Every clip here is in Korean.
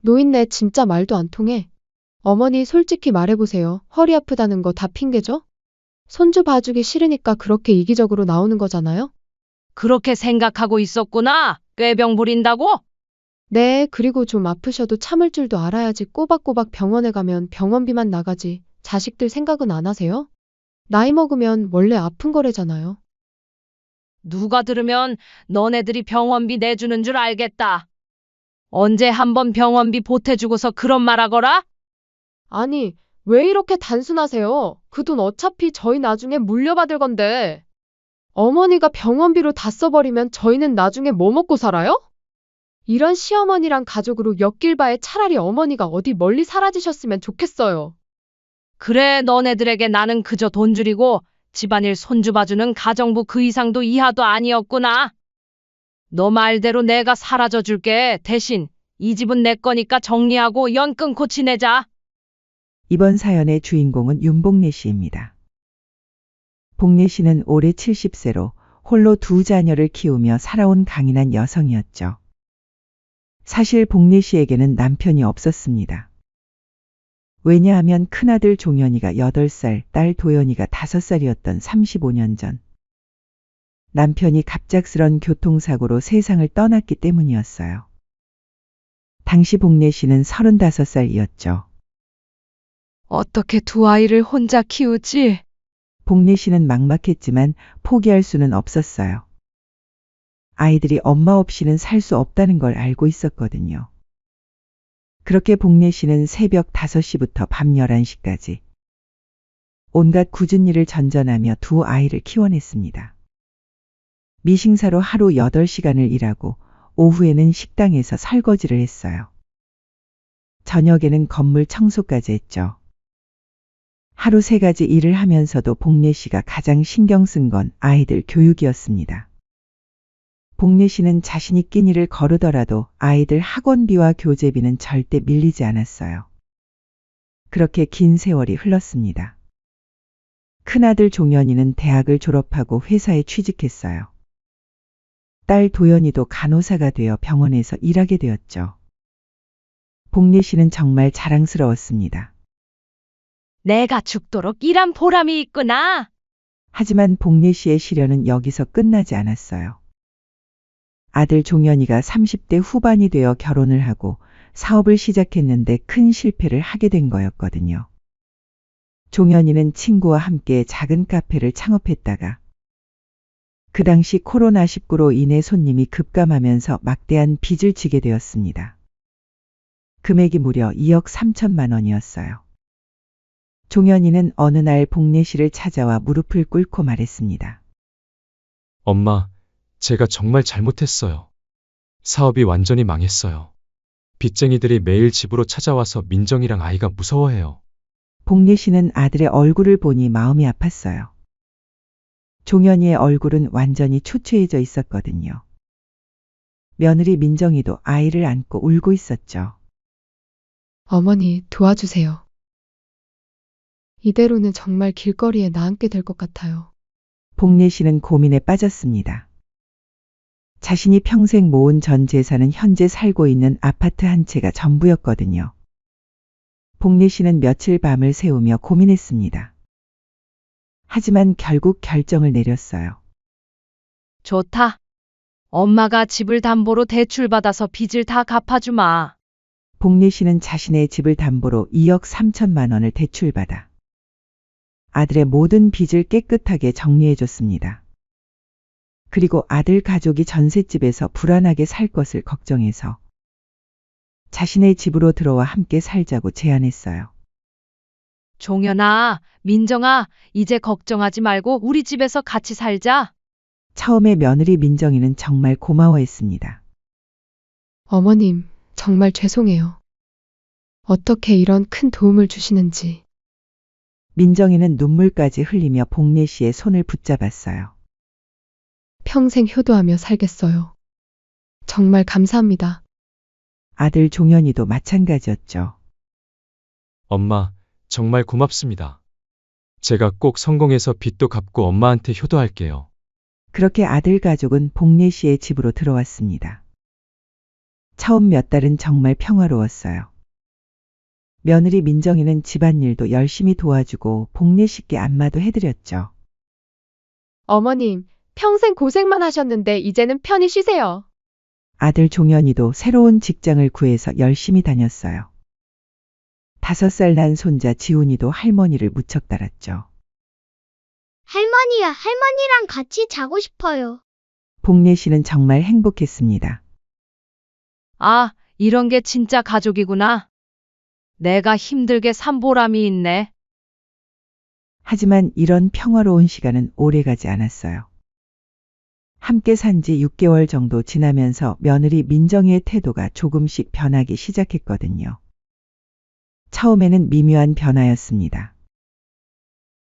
노인네 진짜 말도 안 통해. 어머니 솔직히 말해보세요. 허리 아프다는 거 다 핑계죠? 손주 봐주기 싫으니까 그렇게 이기적으로 나오는 거잖아요? 그렇게 생각하고 있었구나. 꾀병 부린다고? 네, 그리고 좀 아프셔도 참을 줄도 알아야지 꼬박꼬박 병원에 가면 병원비만 나가지. 자식들 생각은 안 하세요? 나이 먹으면 원래 아픈 거래잖아요. 누가 들으면 너네들이 병원비 내주는 줄 알겠다. 언제 한번 병원비 보태주고서 그런 말 하거라? 아니, 왜 이렇게 단순하세요? 그 돈 어차피 저희 나중에 물려받을 건데. 어머니가 병원비로 다 써버리면 저희는 나중에 뭐 먹고 살아요? 이런 시어머니랑 가족으로 엮일 바에 차라리 어머니가 어디 멀리 사라지셨으면 좋겠어요. 그래, 너네들에게 나는 그저 돈 줄이고 집안일 손주 봐주는 가정부 그 이상도 이하도 아니었구나. 너 말대로 내가 사라져 줄게. 대신 이 집은 내 거니까 정리하고 연 끊고 지내자. 이번 사연의 주인공은 윤복래 씨입니다. 복래 씨는 올해 70세로 홀로 두 자녀를 키우며 살아온 강인한 여성이었죠. 사실 복래 씨에게는 남편이 없었습니다. 왜냐하면 큰아들 종현이가 8살, 딸 도연이가 5살이었던 35년 전. 남편이 갑작스런 교통사고로 세상을 떠났기 때문이었어요. 당시 복래 씨는 35살이었죠. 어떻게 두 아이를 혼자 키우지? 복래 씨는 막막했지만 포기할 수는 없었어요. 아이들이 엄마 없이는 살 수 없다는 걸 알고 있었거든요. 그렇게 복래 씨는 새벽 5시부터 밤 11시까지 온갖 굳은 일을 전전하며 두 아이를 키워냈습니다. 미싱사로 하루 8시간을 일하고 오후에는 식당에서 설거지를 했어요. 저녁에는 건물 청소까지 했죠. 하루 3가지 일을 하면서도 복래 씨가 가장 신경 쓴 건 아이들 교육이었습니다. 복래 씨는 자신이 끼니를 거르더라도 아이들 학원비와 교재비는 절대 밀리지 않았어요. 그렇게 긴 세월이 흘렀습니다. 큰아들 종현이는 대학을 졸업하고 회사에 취직했어요. 딸 도연이도 간호사가 되어 병원에서 일하게 되었죠. 복래 씨는 정말 자랑스러웠습니다. 내가 죽도록 일한 보람이 있구나. 하지만 복래 씨의 시련은 여기서 끝나지 않았어요. 아들 종현이가 30대 후반이 되어 결혼을 하고 사업을 시작했는데 큰 실패를 하게 된 거였거든요. 종현이는 친구와 함께 작은 카페를 창업했다가 그 당시 코로나19로 인해 손님이 급감하면서 막대한 빚을 지게 되었습니다. 금액이 무려 2억 3천만 원이었어요. 종현이는 어느 날 복래 씨를 찾아와 무릎을 꿇고 말했습니다. 엄마, 제가 정말 잘못했어요. 사업이 완전히 망했어요. 빚쟁이들이 매일 집으로 찾아와서 민정이랑 아이가 무서워해요. 복래 씨는 아들의 얼굴을 보니 마음이 아팠어요. 종현이의 얼굴은 완전히 초췌해져 있었거든요. 며느리 민정이도 아이를 안고 울고 있었죠. 어머니, 도와주세요. 이대로는 정말 길거리에 나앉게 될 것 같아요. 복래 씨는 고민에 빠졌습니다. 자신이 평생 모은 전 재산은 현재 살고 있는 아파트 한 채가 전부였거든요. 복래 씨는 며칠 밤을 새우며 고민했습니다. 하지만 결국 결정을 내렸어요. 좋다. 엄마가 집을 담보로 대출받아서 빚을 다 갚아주마. 복래 씨는 자신의 집을 담보로 2억 3천만 원을 대출받아 아들의 모든 빚을 깨끗하게 정리해줬습니다. 그리고 아들 가족이 전셋집에서 불안하게 살 것을 걱정해서 자신의 집으로 들어와 함께 살자고 제안했어요. 종현아, 민정아, 이제 걱정하지 말고 우리 집에서 같이 살자. 처음에 며느리 민정이는 정말 고마워했습니다. 어머님, 정말 죄송해요. 어떻게 이런 큰 도움을 주시는지. 민정이는 눈물까지 흘리며 복래 씨의 손을 붙잡았어요. 평생 효도하며 살겠어요. 정말 감사합니다. 아들 종현이도 마찬가지였죠. 엄마, 정말 고맙습니다. 제가 꼭 성공해서 빚도 갚고 엄마한테 효도할게요. 그렇게 아들 가족은 복래 씨의 집으로 들어왔습니다. 처음 몇 달은 정말 평화로웠어요. 며느리 민정이는 집안일도 열심히 도와주고 복례 식기 안마도 해드렸죠. 어머님, 평생 고생만 하셨는데 이제는 편히 쉬세요. 아들 종현이도 새로운 직장을 구해서 열심히 다녔어요. 5살 난 손자 지훈이도 할머니를 무척 따랐죠. 할머니야, 할머니랑 같이 자고 싶어요. 복례 씨는 정말 행복했습니다. 아, 이런 게 진짜 가족이구나. 내가 힘들게 산 보람이 있네. 하지만 이런 평화로운 시간은 오래가지 않았어요. 함께 산 지 6개월 정도 지나면서 며느리 민정이의 태도가 조금씩 변하기 시작했거든요. 처음에는 미묘한 변화였습니다.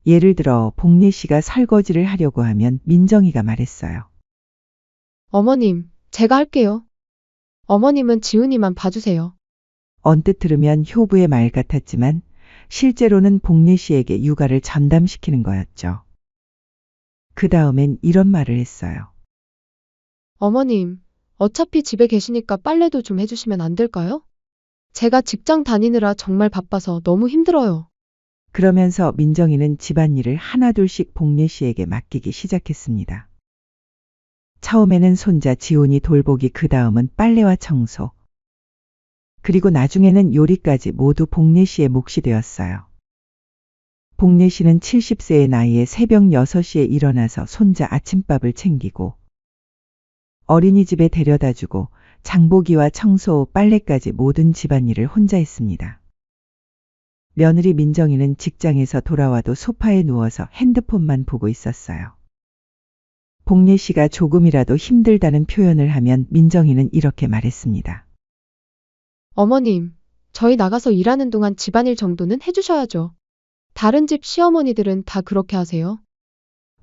예를 들어 복례 씨가 설거지를 하려고 하면 민정이가 말했어요. 어머님, 제가 할게요. 어머님은 지훈이만 봐주세요. 언뜻 들으면 효부의 말 같았지만 실제로는 복례 씨에게 육아를 전담시키는 거였죠. 그 다음엔 이런 말을 했어요. 어머님, 어차피 집에 계시니까 빨래도 좀 해주시면 안 될까요? 제가 직장 다니느라 정말 바빠서 너무 힘들어요. 그러면서 민정이는 집안일을 하나둘씩 복례 씨에게 맡기기 시작했습니다. 처음에는 손자 지훈이 돌보기, 그 다음은 빨래와 청소, 그리고 나중에는 요리까지 모두 복례 씨의 몫이 되었어요. 복례 씨는 70세의 나이에 새벽 6시에 일어나서 손자 아침밥을 챙기고 어린이집에 데려다주고 장보기와 청소, 빨래까지 모든 집안일을 혼자 했습니다. 며느리 민정이는 직장에서 돌아와도 소파에 누워서 핸드폰만 보고 있었어요. 복례 씨가 조금이라도 힘들다는 표현을 하면 민정이는 이렇게 말했습니다. 어머님, 저희 나가서 일하는 동안 집안일 정도는 해주셔야죠. 다른 집 시어머니들은 다 그렇게 하세요.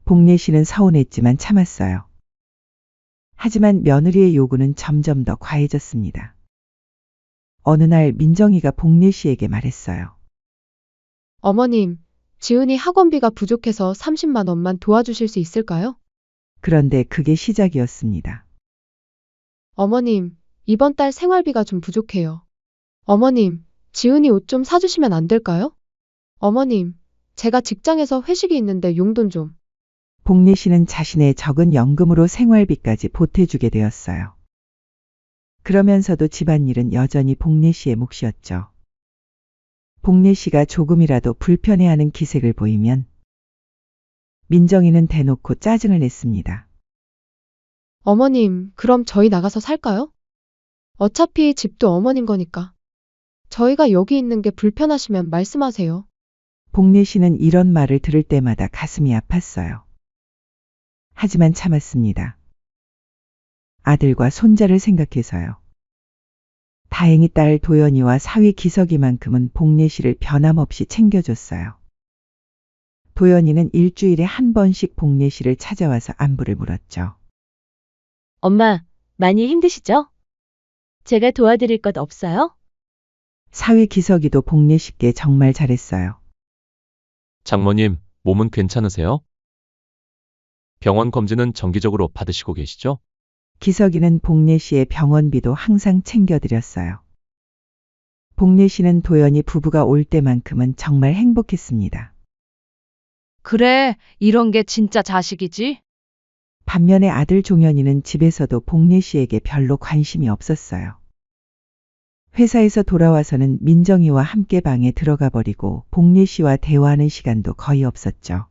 복례 씨는 서운했지만 참았어요. 하지만 며느리의 요구는 점점 더 과해졌습니다. 어느 날 민정이가 복례 씨에게 말했어요. 어머님, 지훈이 학원비가 부족해서 30만 원만 도와주실 수 있을까요? 그런데 그게 시작이었습니다. 어머님, 이번 달 생활비가 좀 부족해요. 어머님, 지훈이 옷 좀 사주시면 안 될까요? 어머님, 제가 직장에서 회식이 있는데 용돈 좀. 복례 씨는 자신의 적은 연금으로 생활비까지 보태주게 되었어요. 그러면서도 집안일은 여전히 복례 씨의 몫이었죠. 복례 씨가 조금이라도 불편해하는 기색을 보이면 민정이는 대놓고 짜증을 냈습니다. 어머님, 그럼 저희 나가서 살까요? 어차피 집도 어머님 거니까. 저희가 여기 있는 게 불편하시면 말씀하세요. 복례 씨는 이런 말을 들을 때마다 가슴이 아팠어요. 하지만 참았습니다. 아들과 손자를 생각해서요. 다행히 딸 도연이와 사위 기석이만큼은 복례 씨를 변함없이 챙겨줬어요. 도연이는 일주일에 한 번씩 복례 씨를 찾아와서 안부를 물었죠. 엄마, 많이 힘드시죠? 제가 도와드릴 것 없어요? 사위 기석이도 복례 씨께 정말 잘했어요. 장모님, 몸은 괜찮으세요? 병원 검진은 정기적으로 받으시고 계시죠? 기석이는 복례 씨의 병원비도 항상 챙겨드렸어요. 복례 씨는 도연이 부부가 올 때만큼은 정말 행복했습니다. 그래, 이런 게 진짜 자식이지? 반면에 아들 종현이는 집에서도 복례 씨에게 별로 관심이 없었어요. 회사에서 돌아와서는 민정이와 함께 방에 들어가 버리고 복례 씨와 대화하는 시간도 거의 없었죠.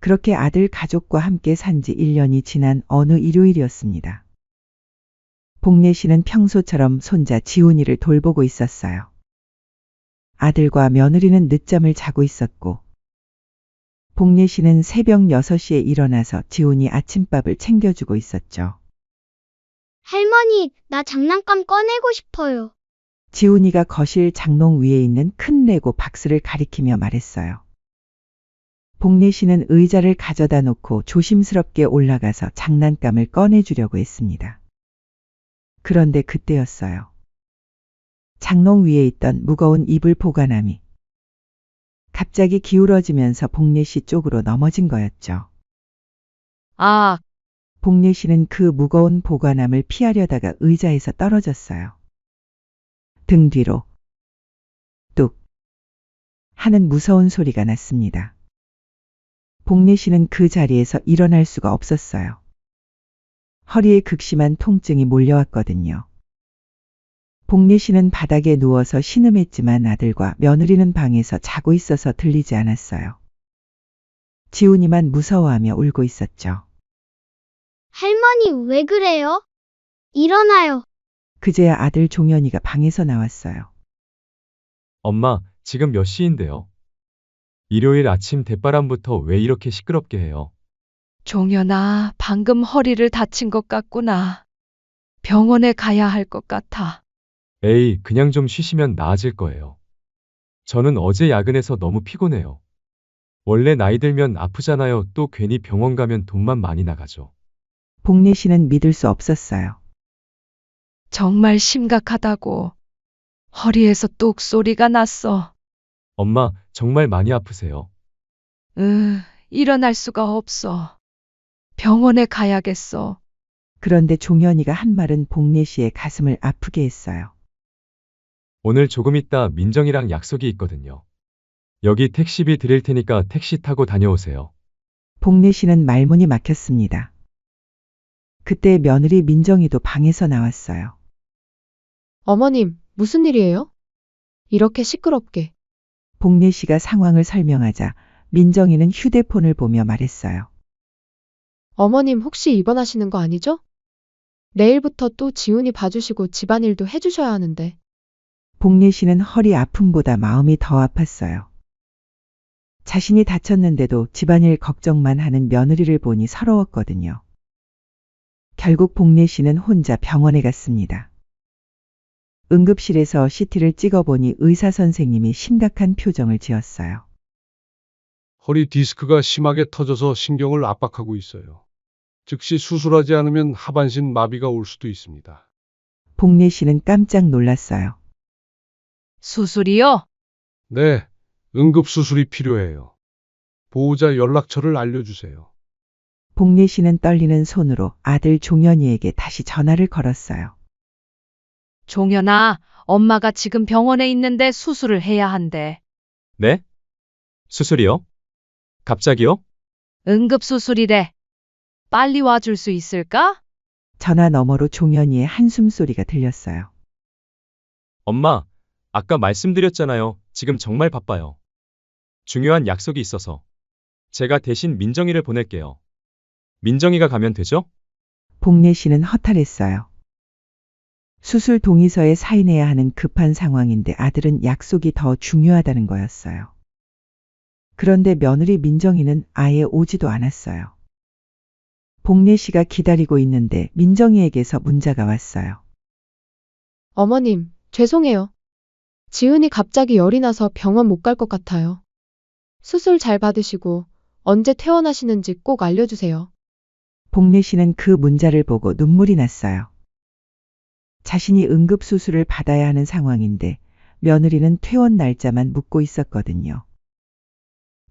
그렇게 아들 가족과 함께 산 지 1년이 지난 어느 일요일이었습니다. 복례 씨는 평소처럼 손자 지훈이를 돌보고 있었어요. 아들과 며느리는 늦잠을 자고 있었고 복례 씨는 새벽 6시에 일어나서 지훈이 아침밥을 챙겨주고 있었죠. 할머니, 나 장난감 꺼내고 싶어요. 지훈이가 거실 장롱 위에 있는 큰 레고 박스를 가리키며 말했어요. 복례 씨는 의자를 가져다 놓고 조심스럽게 올라가서 장난감을 꺼내주려고 했습니다. 그런데 그때였어요. 장롱 위에 있던 무거운 이불 보관함이 갑자기 기울어지면서 복례 씨 쪽으로 넘어진 거였죠. 아, 복례 씨는 그 무거운 보관함을 피하려다가 의자에서 떨어졌어요. 등 뒤로 뚝 하는 무서운 소리가 났습니다. 복례 씨는 그 자리에서 일어날 수가 없었어요. 허리에 극심한 통증이 몰려왔거든요. 복례 씨는 바닥에 누워서 신음했지만 아들과 며느리는 방에서 자고 있어서 들리지 않았어요. 지훈이만 무서워하며 울고 있었죠. 할머니 왜 그래요? 일어나요. 그제야 아들 종현이가 방에서 나왔어요. 엄마, 지금 몇 시인데요? 일요일 아침 대바람부터 왜 이렇게 시끄럽게 해요? 종현아, 방금 허리를 다친 것 같구나. 병원에 가야 할 것 같아. 에이, 그냥 좀 쉬시면 나아질 거예요. 저는 어제 야근해서 너무 피곤해요. 원래 나이 들면 아프잖아요. 또 괜히 병원 가면 돈만 많이 나가죠. 복례 씨는 믿을 수 없었어요. 정말 심각하다고. 허리에서 뚝 소리가 났어. 엄마, 정말 많이 아프세요? 일어날 수가 없어. 병원에 가야겠어. 그런데 종현이가 한 말은 복례 씨의 가슴을 아프게 했어요. 오늘 조금 있다 민정이랑 약속이 있거든요. 여기 택시비 드릴 테니까 택시 타고 다녀오세요. 복례 씨는 말문이 막혔습니다. 그때 며느리 민정이도 방에서 나왔어요. 어머님, 무슨 일이에요? 이렇게 시끄럽게. 복례 씨가 상황을 설명하자 민정이는 휴대폰을 보며 말했어요. 어머님 혹시 입원하시는 거 아니죠? 내일부터 또 지훈이 봐주시고 집안일도 해주셔야 하는데. 복례 씨는 허리 아픔보다 마음이 더 아팠어요. 자신이 다쳤는데도 집안일 걱정만 하는 며느리를 보니 서러웠거든요. 결국 복례 씨는 혼자 병원에 갔습니다. 응급실에서 CT를 찍어보니 의사 선생님이 심각한 표정을 지었어요. 허리 디스크가 심하게 터져서 신경을 압박하고 있어요. 즉시 수술하지 않으면 하반신 마비가 올 수도 있습니다. 복례 씨는 깜짝 놀랐어요. 수술이요? 네, 응급수술이 필요해요. 보호자 연락처를 알려주세요. 복례 씨는 떨리는 손으로 아들 종현이에게 다시 전화를 걸었어요. 종현아, 엄마가 지금 병원에 있는데 수술을 해야 한대. 네? 수술이요? 갑자기요? 응급수술이래. 빨리 와줄 수 있을까? 전화 너머로 종현이의 한숨 소리가 들렸어요. 엄마, 아까 말씀드렸잖아요. 지금 정말 바빠요. 중요한 약속이 있어서. 제가 대신 민정이를 보낼게요. 민정이가 가면 되죠? 복례 씨는 허탈했어요. 수술 동의서에 사인해야 하는 급한 상황인데 아들은 약속이 더 중요하다는 거였어요. 그런데 며느리 민정이는 아예 오지도 않았어요. 복례 씨가 기다리고 있는데 민정이에게서 문자가 왔어요. 어머님, 죄송해요. 지훈이 갑자기 열이 나서 병원 못 갈 것 같아요. 수술 잘 받으시고 언제 퇴원하시는지 꼭 알려주세요. 복례 씨는 그 문자를 보고 눈물이 났어요. 자신이 응급수술을 받아야 하는 상황인데 며느리는 퇴원 날짜만 묻고 있었거든요.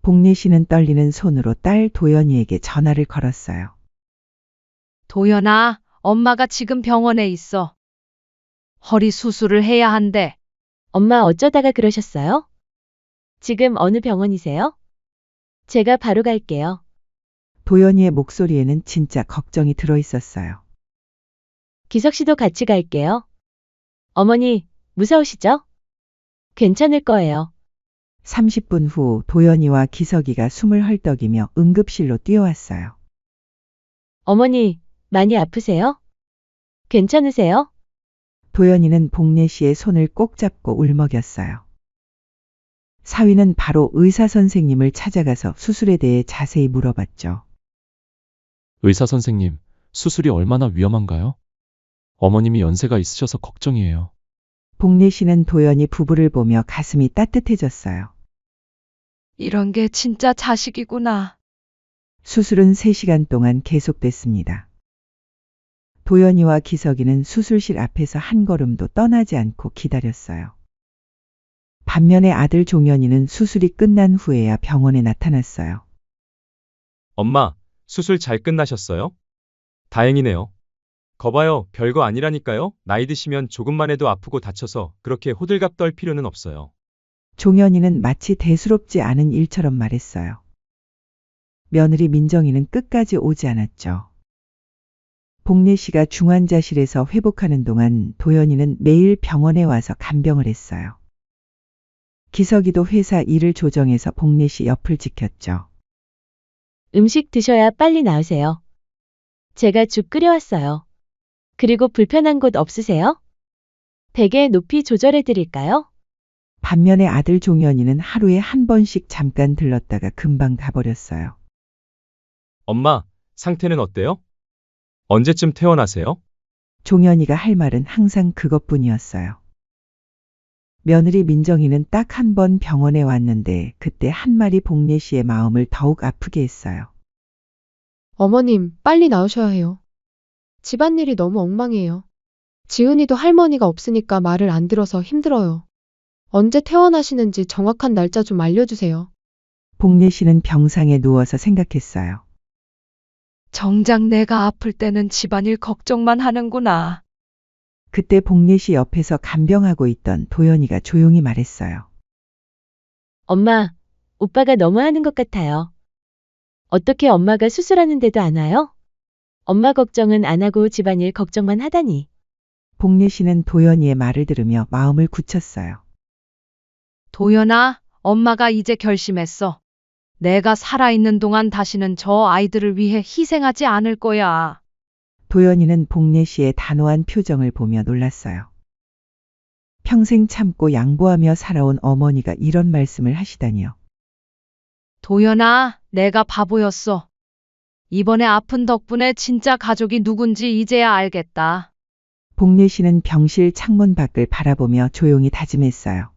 복례 씨는 떨리는 손으로 딸 도연이에게 전화를 걸었어요. 도연아, 엄마가 지금 병원에 있어. 허리 수술을 해야 한대. 엄마 어쩌다가 그러셨어요? 지금 어느 병원이세요? 제가 바로 갈게요. 도연이의 목소리에는 진짜 걱정이 들어 있었어요. 기석 씨도 같이 갈게요. 어머니, 무서우시죠? 괜찮을 거예요. 30분 후 도연이와 기석이가 숨을 헐떡이며 응급실로 뛰어왔어요. 어머니, 많이 아프세요? 괜찮으세요? 도연이는 복례 씨의 손을 꼭 잡고 울먹였어요. 사위는 바로 의사 선생님을 찾아가서 수술에 대해 자세히 물어봤죠. 의사 선생님, 수술이 얼마나 위험한가요? 어머님이 연세가 있으셔서 걱정이에요. 복례 씨는 도연이 부부를 보며 가슴이 따뜻해졌어요. 이런 게 진짜 자식이구나. 수술은 3시간 동안 계속됐습니다. 도연이와 기석이는 수술실 앞에서 한 걸음도 떠나지 않고 기다렸어요. 반면에 아들 종현이는 수술이 끝난 후에야 병원에 나타났어요. 엄마, 수술 잘 끝나셨어요? 다행이네요. 거봐요, 별거 아니라니까요. 나이 드시면 조금만 해도 아프고 다쳐서 그렇게 호들갑 떨 필요는 없어요. 종현이는 마치 대수롭지 않은 일처럼 말했어요. 며느리 민정이는 끝까지 오지 않았죠. 복례 씨가 중환자실에서 회복하는 동안 도연이는 매일 병원에 와서 간병을 했어요. 기석이도 회사 일을 조정해서 복례 씨 옆을 지켰죠. 음식 드셔야 빨리 나으세요. 제가 죽 끓여왔어요. 그리고 불편한 곳 없으세요? 베개 높이 조절해 드릴까요? 반면에 아들 종현이는 하루에 한 번씩 잠깐 들렀다가 금방 가버렸어요. 엄마, 상태는 어때요? 언제쯤 퇴원하세요? 종현이가 할 말은 항상 그것뿐이었어요. 며느리 민정이는 딱 한 번 병원에 왔는데 그때 한 말이 복례 씨의 마음을 더욱 아프게 했어요. 어머님, 빨리 나으셔야 해요. 집안일이 너무 엉망이에요. 지은이도 할머니가 없으니까 말을 안 들어서 힘들어요. 언제 퇴원하시는지 정확한 날짜 좀 알려주세요. 복례 씨는 병상에 누워서 생각했어요. 정작 내가 아플 때는 집안일 걱정만 하는구나. 그때 복례 씨 옆에서 간병하고 있던 도연이가 조용히 말했어요. 엄마, 오빠가 너무 하는 것 같아요. 어떻게 엄마가 수술하는데도 안 와요? 엄마 걱정은 안 하고 집안일 걱정만 하다니. 복례 씨는 도연이의 말을 들으며 마음을 굳혔어요. 도연아, 엄마가 이제 결심했어. 내가 살아있는 동안 다시는 저 아이들을 위해 희생하지 않을 거야. 도연이는 복례 씨의 단호한 표정을 보며 놀랐어요. 평생 참고 양보하며 살아온 어머니가 이런 말씀을 하시다니요. 도연아, 내가 바보였어. 이번에 아픈 덕분에 진짜 가족이 누군지 이제야 알겠다. 복례 씨는 병실 창문 밖을 바라보며 조용히 다짐했어요.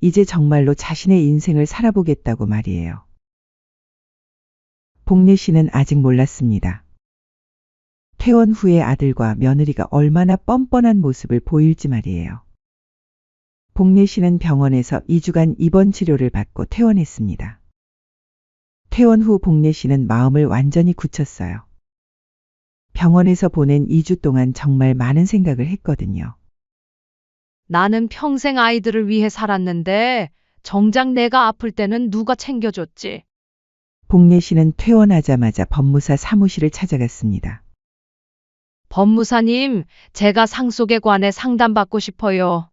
이제 정말로 자신의 인생을 살아보겠다고 말이에요. 복례 씨는 아직 몰랐습니다. 퇴원 후에 아들과 며느리가 얼마나 뻔뻔한 모습을 보일지 말이에요. 복례 씨는 병원에서 2주간 입원 치료를 받고 퇴원했습니다. 퇴원 후 복례 씨는 마음을 완전히 굳혔어요. 병원에서 보낸 2주 동안 정말 많은 생각을 했거든요. 나는 평생 아이들을 위해 살았는데 정작 내가 아플 때는 누가 챙겨줬지? 복례 씨는 퇴원하자마자 법무사 사무실을 찾아갔습니다. 법무사님, 제가 상속에 관해 상담받고 싶어요.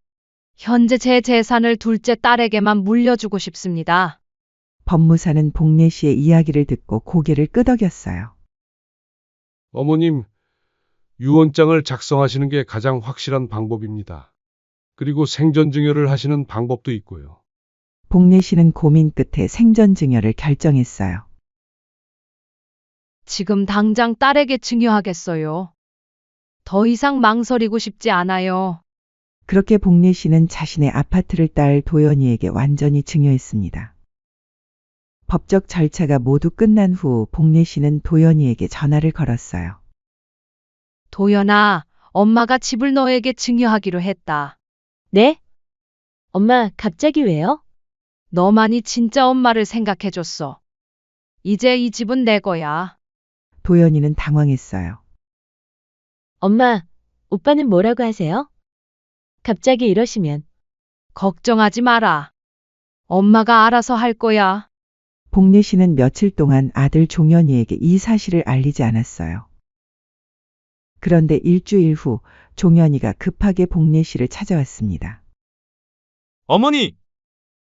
현재 제 재산을 둘째 딸에게만 물려주고 싶습니다. 법무사는 복례 씨의 이야기를 듣고 고개를 끄덕였어요. 어머님, 유언장을 작성하시는 게 가장 확실한 방법입니다. 그리고 생전 증여를 하시는 방법도 있고요. 복례 씨는 고민 끝에 생전 증여를 결정했어요. 지금 당장 딸에게 증여하겠어요. 더 이상 망설이고 싶지 않아요. 그렇게 복례 씨는 자신의 아파트를 딸 도연이에게 완전히 증여했습니다. 법적 절차가 모두 끝난 후 복례 씨는 도연이에게 전화를 걸었어요. 도연아, 엄마가 집을 너에게 증여하기로 했다. 네? 엄마, 갑자기 왜요? 너만이 진짜 엄마를 생각해줬어. 이제 이 집은 내 거야. 도연이는 당황했어요. 엄마, 오빠는 뭐라고 하세요? 갑자기 이러시면. 걱정하지 마라. 엄마가 알아서 할 거야. 복례 씨는 며칠 동안 아들 종현이에게 이 사실을 알리지 않았어요. 그런데 일주일 후 종현이가 급하게 복례 씨를 찾아왔습니다. 어머니!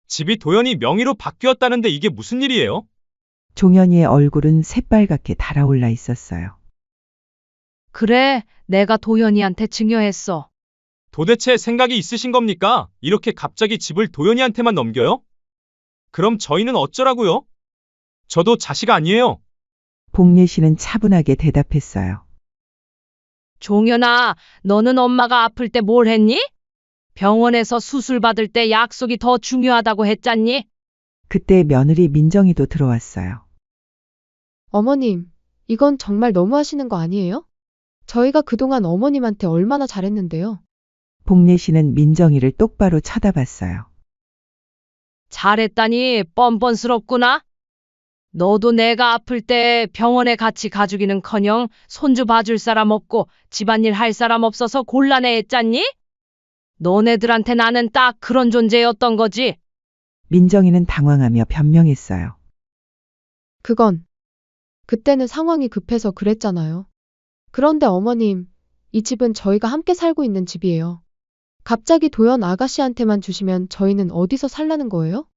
집이 도연이 명의로 바뀌었다는데 이게 무슨 일이에요? 종현이의 얼굴은 새빨갛게 달아올라 있었어요. 그래, 내가 도연이한테 증여했어. 도대체 생각이 있으신 겁니까? 이렇게 갑자기 집을 도연이한테만 넘겨요? 그럼 저희는 어쩌라고요? 저도 자식 아니에요. 복례 씨는 차분하게 대답했어요. 종현아, 너는 엄마가 아플 때 뭘 했니? 병원에서 수술 받을 때 약속이 더 중요하다고 했잖니? 그때 며느리 민정이도 들어왔어요. 어머님, 이건 정말 너무하시는 거 아니에요? 저희가 그동안 어머님한테 얼마나 잘했는데요. 복례 씨는 민정이를 똑바로 쳐다봤어요. 잘했다니 뻔뻔스럽구나. 너도 내가 아플 때 병원에 같이 가주기는커녕 손주 봐줄 사람 없고 집안일 할 사람 없어서 곤란해했잖니? 너네들한테 나는 딱 그런 존재였던 거지. 민정이는 당황하며 변명했어요. 그때는 상황이 급해서 그랬잖아요. 그런데 어머님, 이 집은 저희가 함께 살고 있는 집이에요. 갑자기 도연 아가씨한테만 주시면 저희는 어디서 살라는 거예요?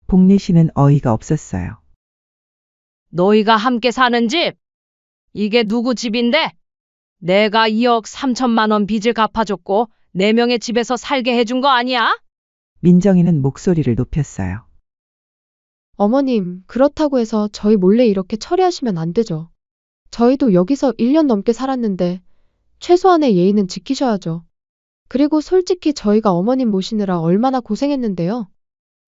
복례 씨는 어이가 없었어요. 너희가 함께 사는 집? 이게 누구 집인데? 내가 2억 3천만 원 빚을 갚아줬고 4명의 집에서 살게 해준 거 아니야? 민정이는 목소리를 높였어요. 어머님, 그렇다고 해서 저희 몰래 이렇게 처리하시면 안 되죠. 저희도 여기서 1년 넘게 살았는데 최소한의 예의는 지키셔야죠. 그리고 솔직히 저희가 어머님 모시느라 얼마나 고생했는데요.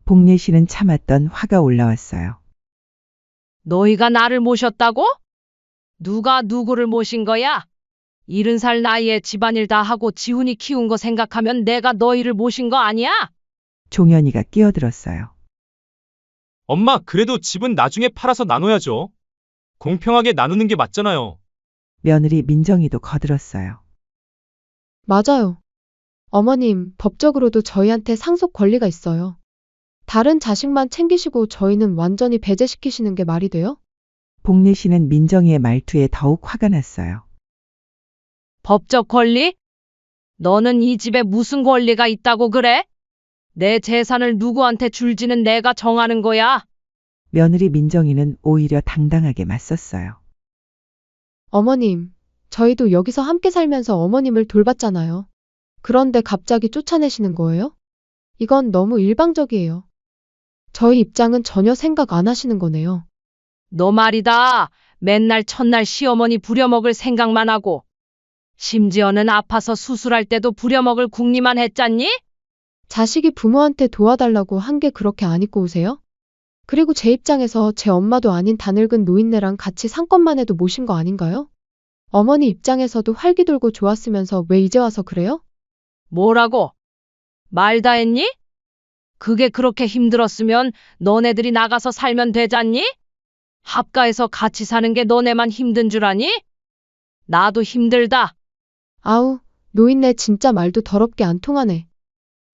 복례 씨는 참았던 화가 올라왔어요. 너희가 나를 모셨다고? 누가 누구를 모신 거야? 70살 나이에 집안일 다 하고 지훈이 키운 거 생각하면 내가 너희를 모신 거 아니야? 종현이가 끼어들었어요. 엄마, 그래도 집은 나중에 팔아서 나눠야죠. 공평하게 나누는 게 맞잖아요. 며느리 민정이도 거들었어요. 맞아요. 어머님, 법적으로도 저희한테 상속 권리가 있어요. 다른 자식만 챙기시고 저희는 완전히 배제시키시는 게 말이 돼요? 복례 씨는 민정이의 말투에 더욱 화가 났어요. 법적 권리? 너는 이 집에 무슨 권리가 있다고 그래? 내 재산을 누구한테 줄지는 내가 정하는 거야. 며느리 민정이는 오히려 당당하게 맞섰어요. 어머님, 저희도 여기서 함께 살면서 어머님을 돌봤잖아요. 그런데 갑자기 쫓아내시는 거예요? 이건 너무 일방적이에요. 저희 입장은 전혀 생각 안 하시는 거네요. 너 말이다. 맨날 첫날 시어머니 부려먹을 생각만 하고 심지어는 아파서 수술할 때도 부려먹을 궁리만 했잖니? 자식이 부모한테 도와달라고 한 게 그렇게 안 입고 오세요? 그리고 제 입장에서 제 엄마도 아닌 다 늙은 노인네랑 같이 상권만 해도 모신 거 아닌가요? 어머니 입장에서도 활기 돌고 좋았으면서 왜 이제 와서 그래요? 뭐라고? 말 다 했니? 그게 그렇게 힘들었으면 너네들이 나가서 살면 되잖니? 합가해서 같이 사는 게 너네만 힘든 줄 아니? 나도 힘들다. 아우, 노인네 진짜 말도 더럽게 안 통하네.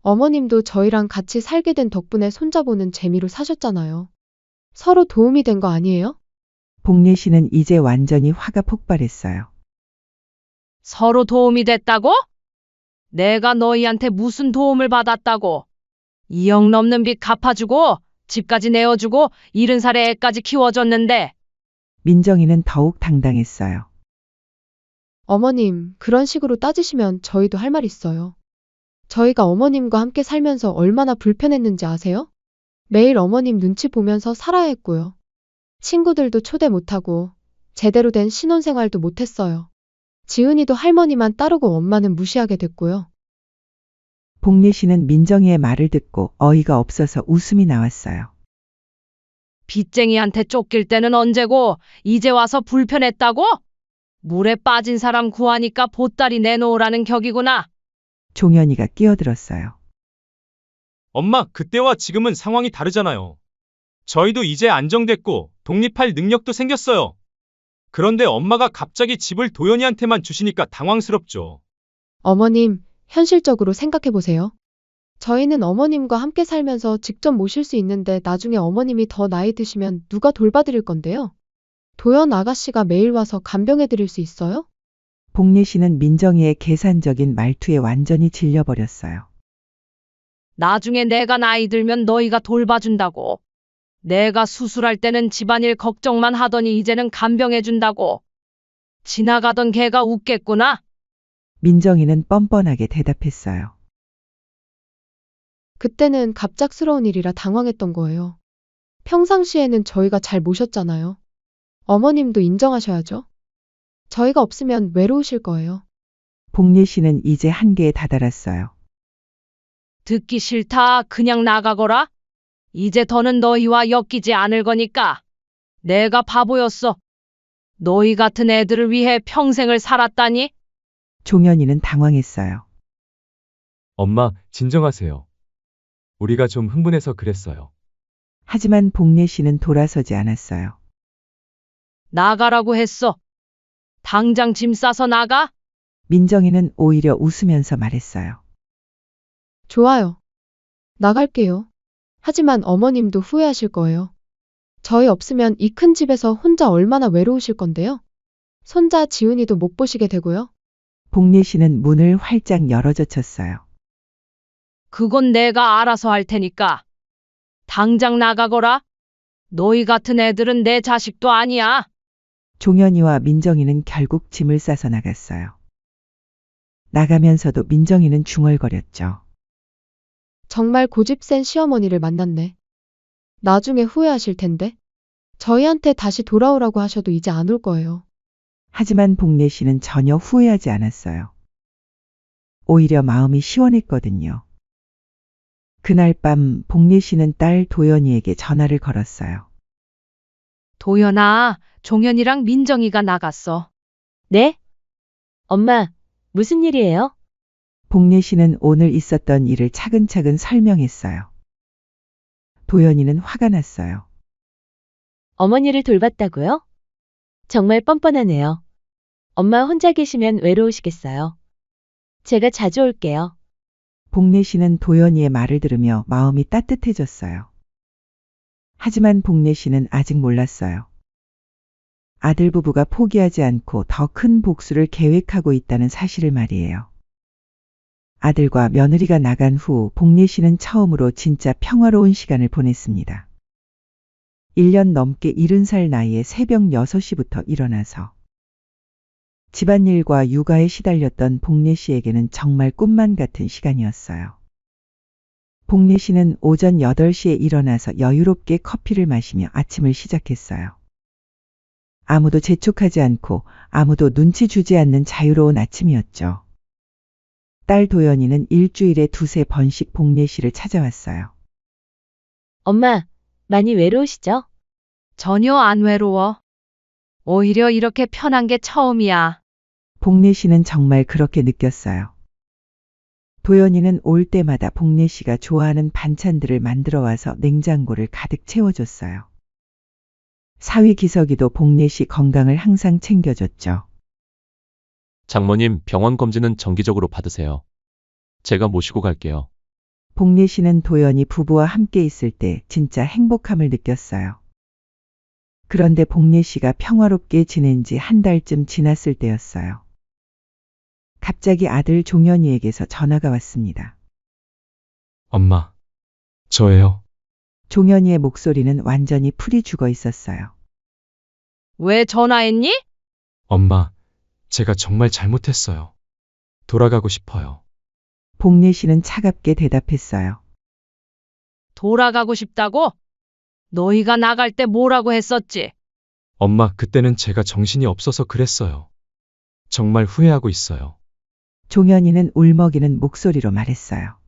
어머님도 저희랑 같이 살게 된 덕분에 손자보는 재미로 사셨잖아요. 서로 도움이 된 거 아니에요? 복례 씨는 이제 완전히 화가 폭발했어요. 서로 도움이 됐다고? 내가 너희한테 무슨 도움을 받았다고? 2억 넘는 빚 갚아주고 집까지 내어주고 70살에 애까지 키워줬는데 민정이는 더욱 당당했어요. 어머님, 그런 식으로 따지시면 저희도 할 말 있어요. 저희가 어머님과 함께 살면서 얼마나 불편했는지 아세요? 매일 어머님 눈치 보면서 살아야 했고요. 친구들도 초대 못하고 제대로 된 신혼생활도 못했어요. 지은이도 할머니만 따르고 엄마는 무시하게 됐고요. 복례 씨는 민정이의 말을 듣고 어이가 없어서 웃음이 나왔어요. 빚쟁이한테 쫓길 때는 언제고 이제 와서 불편했다고? 물에 빠진 사람 구하니까 보따리 내놓으라는 격이구나. 종현이가 끼어들었어요. 엄마, 그때와 지금은 상황이 다르잖아요. 저희도 이제 안정됐고 독립할 능력도 생겼어요. 그런데 엄마가 갑자기 집을 도연이한테만 주시니까 당황스럽죠. 어머님, 현실적으로 생각해보세요. 저희는 어머님과 함께 살면서 직접 모실 수 있는데 나중에 어머님이 더 나이 드시면 누가 돌봐드릴 건데요? 도연 아가씨가 매일 와서 간병해드릴 수 있어요? 복례 씨는 민정이의 계산적인 말투에 완전히 질려버렸어요. 나중에 내가 나이 들면 너희가 돌봐준다고. 내가 수술할 때는 집안일 걱정만 하더니 이제는 간병해준다고. 지나가던 개가 웃겠구나. 민정이는 뻔뻔하게 대답했어요. 그때는 갑작스러운 일이라 당황했던 거예요. 평상시에는 저희가 잘 모셨잖아요. 어머님도 인정하셔야죠. 저희가 없으면 외로우실 거예요. 복례 씨는 이제 한계에 다다랐어요. 듣기 싫다. 그냥 나가거라. 이제 더는 너희와 엮이지 않을 거니까. 내가 바보였어. 너희 같은 애들을 위해 평생을 살았다니? 종현이는 당황했어요. 엄마, 진정하세요. 우리가 좀 흥분해서 그랬어요. 하지만 복례 씨는 돌아서지 않았어요. 나가라고 했어. 당장 짐 싸서 나가. 민정이는 오히려 웃으면서 말했어요. 좋아요. 나갈게요. 하지만 어머님도 후회하실 거예요. 저희 없으면 이 큰 집에서 혼자 얼마나 외로우실 건데요. 손자 지훈이도 못 보시게 되고요. 복례 씨는 문을 활짝 열어젖혔어요. 그건 내가 알아서 할 테니까. 당장 나가거라. 너희 같은 애들은 내 자식도 아니야. 종현이와 민정이는 결국 짐을 싸서 나갔어요. 나가면서도 민정이는 중얼거렸죠. 정말 고집센 시어머니를 만났네. 나중에 후회하실 텐데. 저희한테 다시 돌아오라고 하셔도 이제 안 올 거예요. 하지만 복례 씨는 전혀 후회하지 않았어요. 오히려 마음이 시원했거든요. 그날 밤 복례 씨는 딸 도연이에게 전화를 걸었어요. 도연아, 종현이랑 민정이가 나갔어. 네? 엄마, 무슨 일이에요? 복례 씨는 오늘 있었던 일을 차근차근 설명했어요. 도연이는 화가 났어요. 어머니를 돌봤다고요? 정말 뻔뻔하네요. 엄마 혼자 계시면 외로우시겠어요. 제가 자주 올게요. 복례 씨는 도연이의 말을 들으며 마음이 따뜻해졌어요. 하지만 복례 씨는 아직 몰랐어요. 아들 부부가 포기하지 않고 더 큰 복수를 계획하고 있다는 사실을 말이에요. 아들과 며느리가 나간 후 복례 씨는 처음으로 진짜 평화로운 시간을 보냈습니다. 1년 넘게 70살 나이에 새벽 6시부터 일어나서 집안일과 육아에 시달렸던 복례 씨에게는 정말 꿈만 같은 시간이었어요. 복례 씨는 오전 8시에 일어나서 여유롭게 커피를 마시며 아침을 시작했어요. 아무도 재촉하지 않고 아무도 눈치 주지 않는 자유로운 아침이었죠. 딸 도연이는 일주일에 2~3번씩 복례 씨를 찾아왔어요. 엄마, 많이 외로우시죠? 전혀 안 외로워. 오히려 이렇게 편한 게 처음이야. 복례 씨는 정말 그렇게 느꼈어요. 도연이는 올 때마다 복례 씨가 좋아하는 반찬들을 만들어 와서 냉장고를 가득 채워줬어요. 사위 기석이도 복례 씨 건강을 항상 챙겨줬죠. 장모님, 병원 검진은 정기적으로 받으세요. 제가 모시고 갈게요. 복례 씨는 도연이 부부와 함께 있을 때 진짜 행복함을 느꼈어요. 그런데 복례 씨가 평화롭게 지낸 지 한 달쯤 지났을 때였어요. 갑자기 아들 종현이에게서 전화가 왔습니다. 엄마, 저예요. 종현이의 목소리는 완전히 풀이 죽어 있었어요. 왜 전화했니? 엄마, 제가 정말 잘못했어요. 돌아가고 싶어요. 복례 씨는 차갑게 대답했어요. 돌아가고 싶다고? 너희가 나갈 때 뭐라고 했었지? 엄마, 그때는 제가 정신이 없어서 그랬어요. 정말 후회하고 있어요. 종현이는 울먹이는 목소리로 말했어요.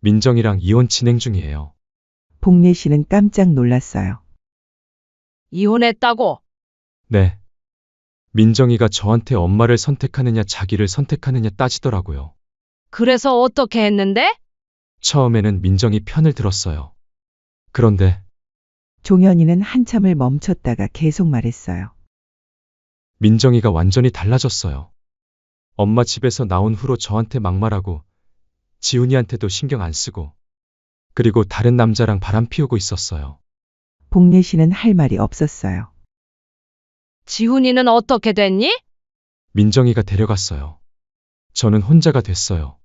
민정이랑 이혼 진행 중이에요. 복례 씨는 깜짝 놀랐어요. 이혼했다고? 네. 민정이가 저한테 엄마를 선택하느냐 자기를 선택하느냐 따지더라고요. 그래서 어떻게 했는데? 처음에는 민정이 편을 들었어요. 그런데 종현이는 한참을 멈췄다가 계속 말했어요. 민정이가 완전히 달라졌어요. 엄마 집에서 나온 후로 저한테 막말하고 지훈이한테도 신경 안 쓰고 그리고 다른 남자랑 바람 피우고 있었어요. 복례 씨는 할 말이 없었어요. 지훈이는 어떻게 됐니? 민정이가 데려갔어요. 저는 혼자가 됐어요.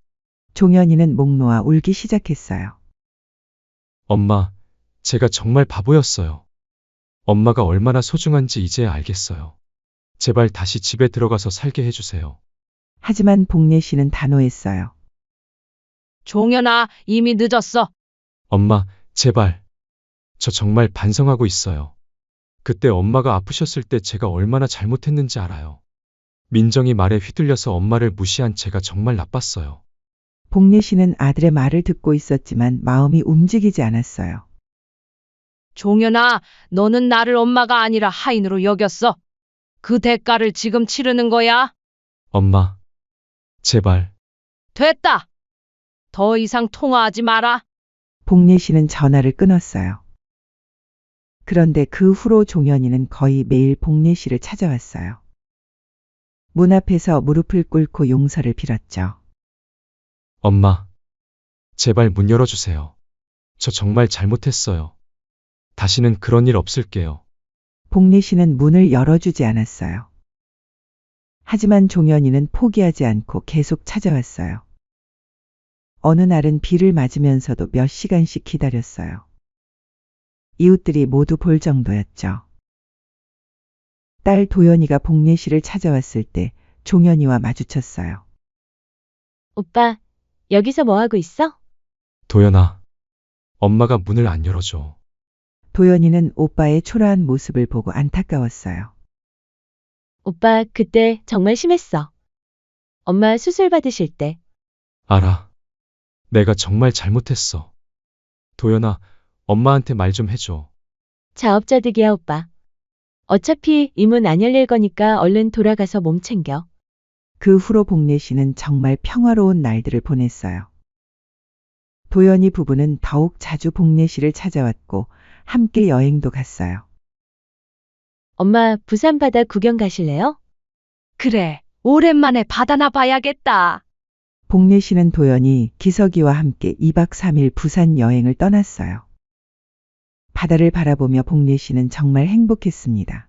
종현이는 목 놓아 울기 시작했어요. 엄마, 제가 정말 바보였어요. 엄마가 얼마나 소중한지 이제야 알겠어요. 제발 다시 집에 들어가서 살게 해주세요. 하지만 복례 씨는 단호했어요. 종현아, 이미 늦었어. 엄마, 제발. 저 정말 반성하고 있어요. 그때 엄마가 아프셨을 때 제가 얼마나 잘못했는지 알아요. 민정이 말에 휘둘려서 엄마를 무시한 제가 정말 나빴어요. 복례 씨는 아들의 말을 듣고 있었지만 마음이 움직이지 않았어요. 종현아, 너는 나를 엄마가 아니라 하인으로 여겼어. 그 대가를 지금 치르는 거야. 엄마, 제발. 됐다. 더 이상 통화하지 마라. 복례 씨는 전화를 끊었어요. 그런데 그 후로 종현이는 거의 매일 복례 씨를 찾아왔어요. 문 앞에서 무릎을 꿇고 용서를 빌었죠. 엄마, 제발 문 열어주세요. 저 정말 잘못했어요. 다시는 그런 일 없을게요. 복례 씨는 문을 열어주지 않았어요. 하지만 종현이는 포기하지 않고 계속 찾아왔어요. 어느 날은 비를 맞으면서도 몇 시간씩 기다렸어요. 이웃들이 모두 볼 정도였죠. 딸 도연이가 복례 씨를 찾아왔을 때 종현이와 마주쳤어요. 오빠, 여기서 뭐 하고 있어? 도연아, 엄마가 문을 안 열어줘. 도연이는 오빠의 초라한 모습을 보고 안타까웠어요. 오빠, 그때 정말 심했어. 엄마 수술 받으실 때. 알아. 내가 정말 잘못했어. 도연아, 엄마한테 말 좀 해줘. 자업자득이야, 오빠. 어차피 이 문 안 열릴 거니까 얼른 돌아가서 몸 챙겨. 그 후로 복례 씨는 정말 평화로운 날들을 보냈어요. 도연이 부부는 더욱 자주 복례 씨를 찾아왔고 함께 여행도 갔어요. 엄마, 부산 바다 구경 가실래요? 그래, 오랜만에 바다나 봐야겠다. 복례 씨는 도연이 기석이와 함께 2박 3일 부산 여행을 떠났어요. 바다를 바라보며 복례 씨는 정말 행복했습니다.